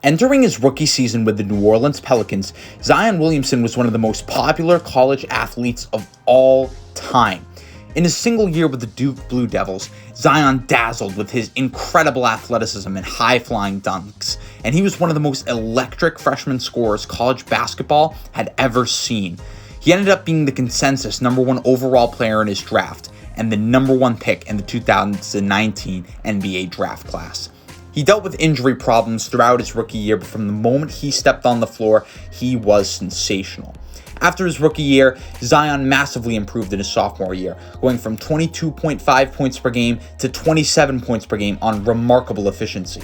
Entering his rookie season with the New Orleans Pelicans, Zion Williamson was one of the most popular college athletes of all time. In his single year with the Duke Blue Devils, Zion dazzled with his incredible athleticism and high-flying dunks, and he was one of the most electric freshman scorers college basketball had ever seen. He ended up being the consensus #1 overall player in his draft and the #1 pick in the 2019 NBA draft class. He dealt with injury problems throughout his rookie year, but from the moment he stepped on the floor, he was sensational. After his rookie year, Zion massively improved in his sophomore year, going from 22.5 points per game to 27 points per game on remarkable efficiency.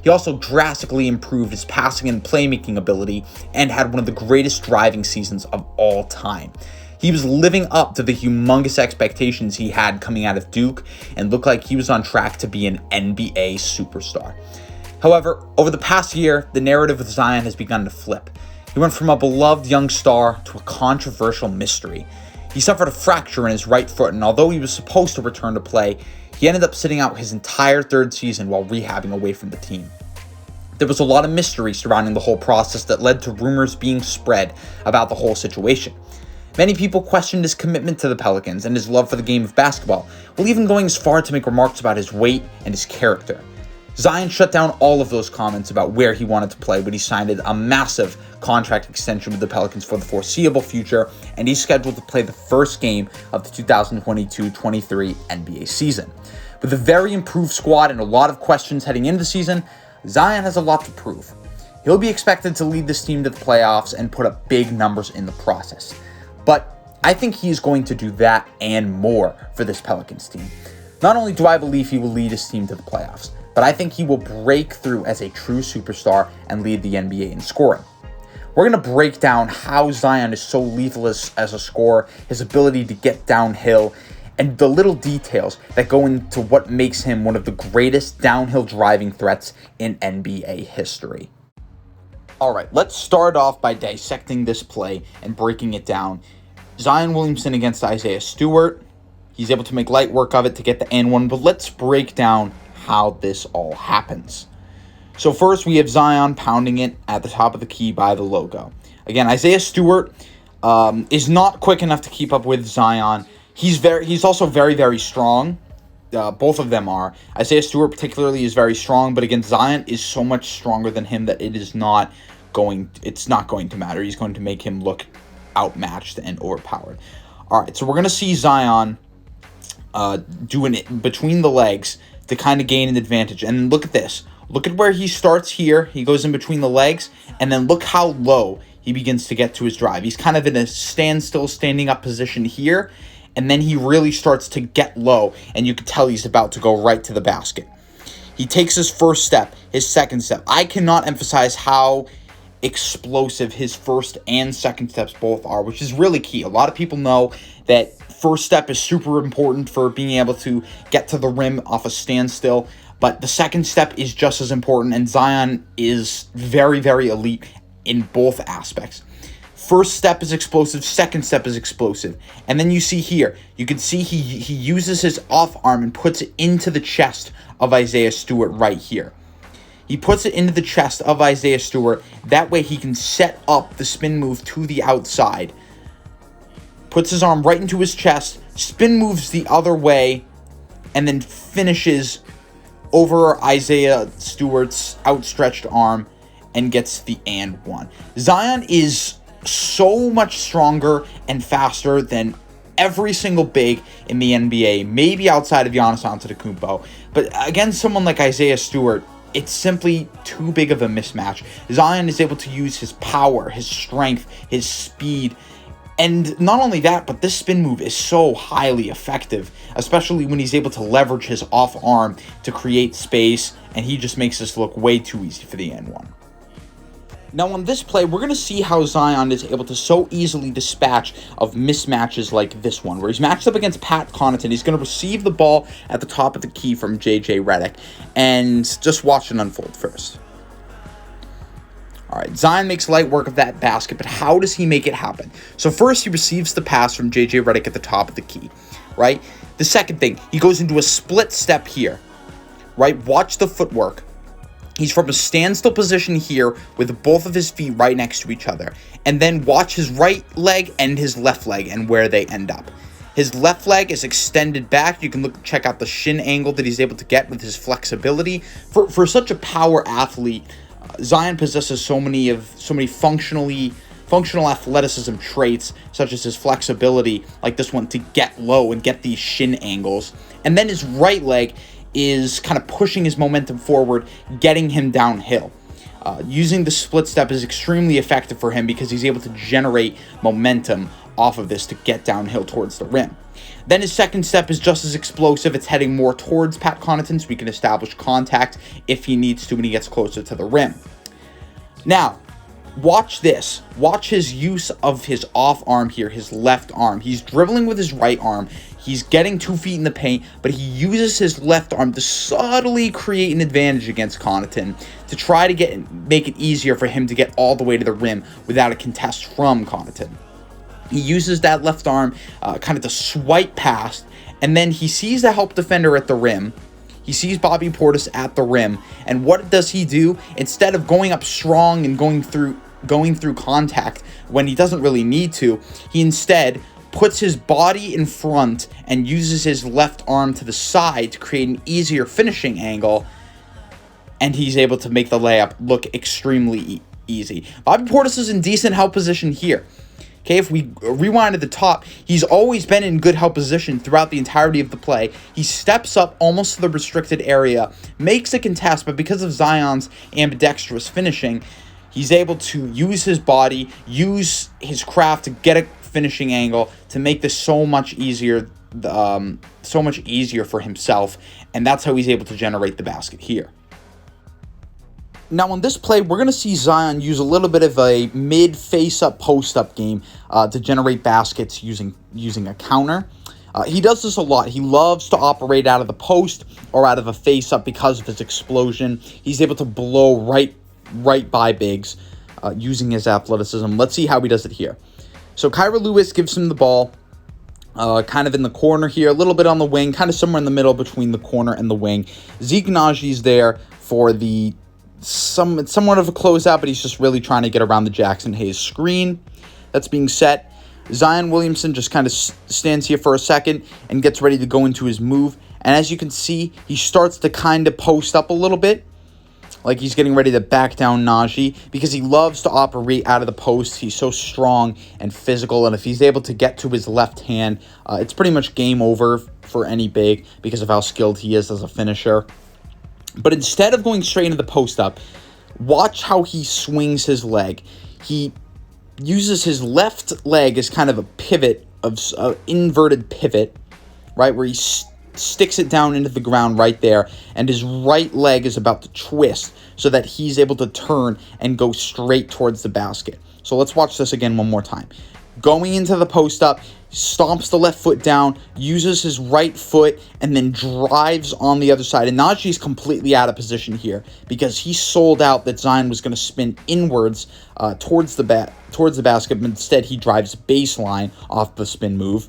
He also drastically improved his passing and playmaking ability and had one of the greatest driving seasons of all time. He was living up to the humongous expectations he had coming out of Duke and looked like he was on track to be an NBA superstar. However, over the past year, the narrative with Zion has begun to flip. He went from a beloved young star to a controversial mystery. He suffered a fracture in his right foot, and although he was supposed to return to play, he ended up sitting out his entire third season while rehabbing away from the team. There was a lot of mystery surrounding the whole process that led to rumors being spread about the whole situation. Many people questioned his commitment to the Pelicans and his love for the game of basketball, while even going as far to make remarks about his weight and his character. Zion shut down all of those comments about where he wanted to play when he signed a massive contract extension with the Pelicans for the foreseeable future, and he's scheduled to play the first game of the 2022-23 NBA season. With a very improved squad and a lot of questions heading into the season, Zion has a lot to prove. He'll be expected to lead this team to the playoffs and put up big numbers in the process. But I think he is going to do that and more for this Pelicans team. Not only do I believe he will lead his team to the playoffs, but I think he will break through as a true superstar and lead the NBA in scoring. We're going to break down how Zion is so lethal as a scorer, his ability to get downhill, and the little details that go into what makes him one of the greatest downhill driving threats in NBA history. Alright, let's start off by dissecting this play and breaking it down. Zion Williamson against Isaiah Stewart. He's able to make light work of it to get the N1, but let's break down how this all happens. So first, we have Zion pounding it at the top of the key by the logo. Again, Isaiah Stewart is not quick enough to keep up with Zion. He's also very, very strong. Both of them are. Isaiah Stewart particularly is very strong, but again, Zion is so much stronger than him that it's not going to matter. He's going to make him look outmatched and overpowered. All right, so we're going to see Zion doing it between the legs to kind of gain an advantage. And look at this. Look at where he starts here. He goes in between the legs, and then look how low he begins to get to his drive. He's kind of in a standstill, standing up position here, and then he really starts to get low, and you can tell he's about to go right to the basket. He takes his first step, his second step. I cannot emphasize how explosive his first and second steps both are, which is really key. A lot of people know that first step is super important for being able to get to the rim off a standstill, but the second step is just as important, and Zion is very, very elite in both aspects. First step is explosive, second step is explosive. And then you see here, you can see he uses his off arm and puts it into the chest of Isaiah Stewart right here. He puts it into the chest of Isaiah Stewart. That way he can set up the spin move to the outside. Puts his arm right into his chest, spin moves the other way, and then finishes over Isaiah Stewart's outstretched arm and gets the and one. Zion is so much stronger and faster than every single big in the NBA, maybe outside of Giannis Antetokounmpo. But against someone like Isaiah Stewart, it's simply too big of a mismatch. Zion is able to use his power, his strength, his speed, and not only that, but this spin move is so highly effective, especially when he's able to leverage his off arm to create space, and he just makes this look way too easy for the N1. Now on this play, we're going to see how Zion is able to so easily dispatch of mismatches like this one, where he's matched up against Pat Connaughton. He's going to receive the ball at the top of the key from J.J. Redick, and just watch it unfold first. All right, Zion makes light work of that basket, but how does he make it happen? So first, he receives the pass from J.J. Redick at the top of the key, right? The second thing, he goes into a split step here, right? Watch the footwork. He's from a standstill position here with both of his feet right next to each other. And then watch his right leg and his left leg and where they end up. His left leg is extended back. You can check out the shin angle that he's able to get with his flexibility. For such a power athlete, Zion possesses so many functional athleticism traits, such as his flexibility, like this one, to get low and get these shin angles. And then his right leg is kind of pushing his momentum forward, getting him downhill. Using the split step is extremely effective for him because he's able to generate momentum off of this to get downhill towards the rim. Then his second step is just as explosive. It's heading more towards Pat Connaughton, so he can establish contact if he needs to when he gets closer to the rim. Now, watch this. Watch his use of his off arm here, his left arm. He's dribbling with his right arm. He's getting 2 feet in the paint, but he uses his left arm to subtly create an advantage against Connaughton to try to make it easier for him to get all the way to the rim without a contest from Connaughton. He uses that left arm kind of to swipe past, and then he sees the help defender at the rim. He sees Bobby Portis at the rim, and what does he do? Instead of going up strong and going through contact when he doesn't really need to, he instead puts his body in front and uses his left arm to the side to create an easier finishing angle, and he's able to make the layup look extremely easy. Bobby Portis is in decent help position here. Okay, if we rewind to the top, he's always been in good help position throughout the entirety of the play. He steps up almost to the restricted area, makes a contest, but because of Zion's ambidextrous finishing, he's able to use his body, use his craft to get a finishing angle to make this so much easier for himself, and that's how he's able to generate the basket here. Now, on this play, we're going to see Zion use a little bit of a mid-face-up, post-up game to generate baskets using a counter. He does this a lot. He loves to operate out of the post or out of a face-up because of his explosion. He's able to blow right by bigs using his athleticism. Let's see how he does it here. So Kyra Lewis gives him the ball kind of in the corner here, a little bit on the wing, kind of somewhere in the middle between the corner and the wing. Zeke Naji's there for the somewhat of a closeout, but he's just really trying to get around the Jackson Hayes screen that's being set. Zion Williamson just kind of stands here for a second and gets ready to go into his move. And as you can see, he starts to kind of post up a little bit, like he's getting ready to back down Naji, because he loves to operate out of the post. He's so strong and physical, and if he's able to get to his left hand, it's pretty much game over for any big because of how skilled he is as a finisher. But instead of going straight into the post-up, watch how he swings his leg. He uses his left leg as kind of a pivot, inverted pivot, right, where he sticks it down into the ground right there, and his right leg is about to twist so that he's able to turn and go straight towards the basket. So let's watch this again one more time. Going into the post-up, stomps the left foot down, uses his right foot, and then drives on the other side. And Naji's completely out of position here because he sold out that Zion was going to spin inwards towards the basket, but instead he drives baseline off the spin move.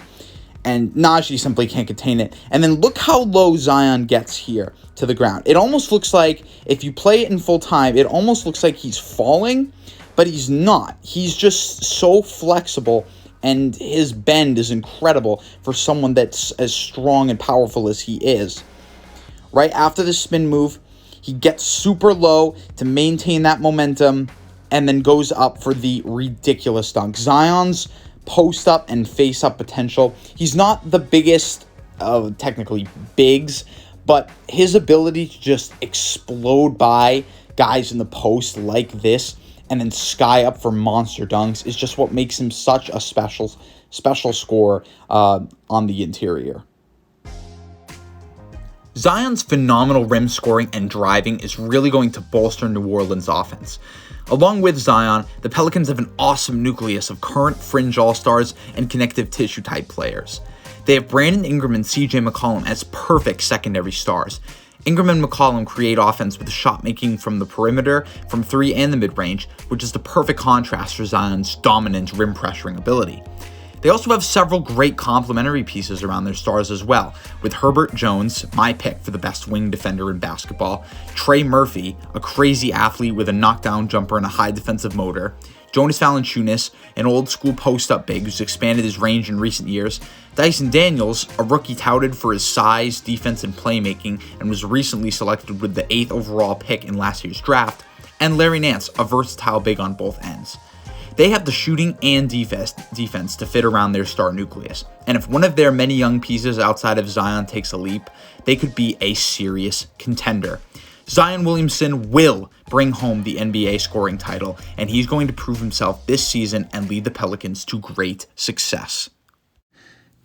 And Naji simply can't contain it. And then look how low Zion gets here to the ground. It almost looks like, if you play it in full time, it almost looks like he's falling, but he's not. He's just so flexible, and his bend is incredible for someone that's as strong and powerful as he is. Right after the spin move, he gets super low to maintain that momentum and then goes up for the ridiculous dunk. Zion's post-up and face-up potential. He's not the biggest of technically bigs, but his ability to just explode by guys in the post like this and then sky up for monster dunks is just what makes him such a special scorer on the interior. Zion's phenomenal rim scoring and driving is really going to bolster New Orleans' offense. Along with Zion, the Pelicans have an awesome nucleus of current fringe all-stars and connective tissue type players. They have Brandon Ingram and CJ McCollum as perfect secondary stars. Ingram and McCollum create offense with shot making from the perimeter, from 3 and the mid-range, which is the perfect contrast for Zion's dominant rim pressuring ability. They also have several great complementary pieces around their stars as well, with Herbert Jones, my pick for the best wing defender in basketball, Trey Murphy, a crazy athlete with a knockdown jumper and a high defensive motor, Jonas Valanciunas, an old-school post-up big who's expanded his range in recent years, Dyson Daniels, a rookie touted for his size, defense, and playmaking, and was recently selected with the 8th overall pick in last year's draft, and Larry Nance, a versatile big on both ends. They have the shooting and defense to fit around their star nucleus, and if one of their many young pieces outside of Zion takes a leap, they could be a serious contender. Zion Williamson will bring home the NBA scoring title, and he's going to prove himself this season and lead the Pelicans to great success.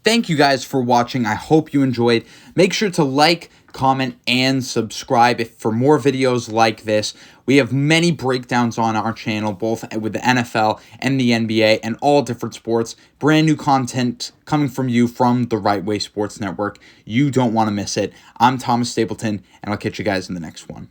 Thank you guys for watching. I hope you enjoyed. Make sure to like, comment, and subscribe for more videos like this. We have many breakdowns on our channel, both with the NFL and the NBA and all different sports. Brand new content coming from you from the Right Way Sports Network. You don't want to miss it. I'm Thomas Stapleton, and I'll catch you guys in the next one.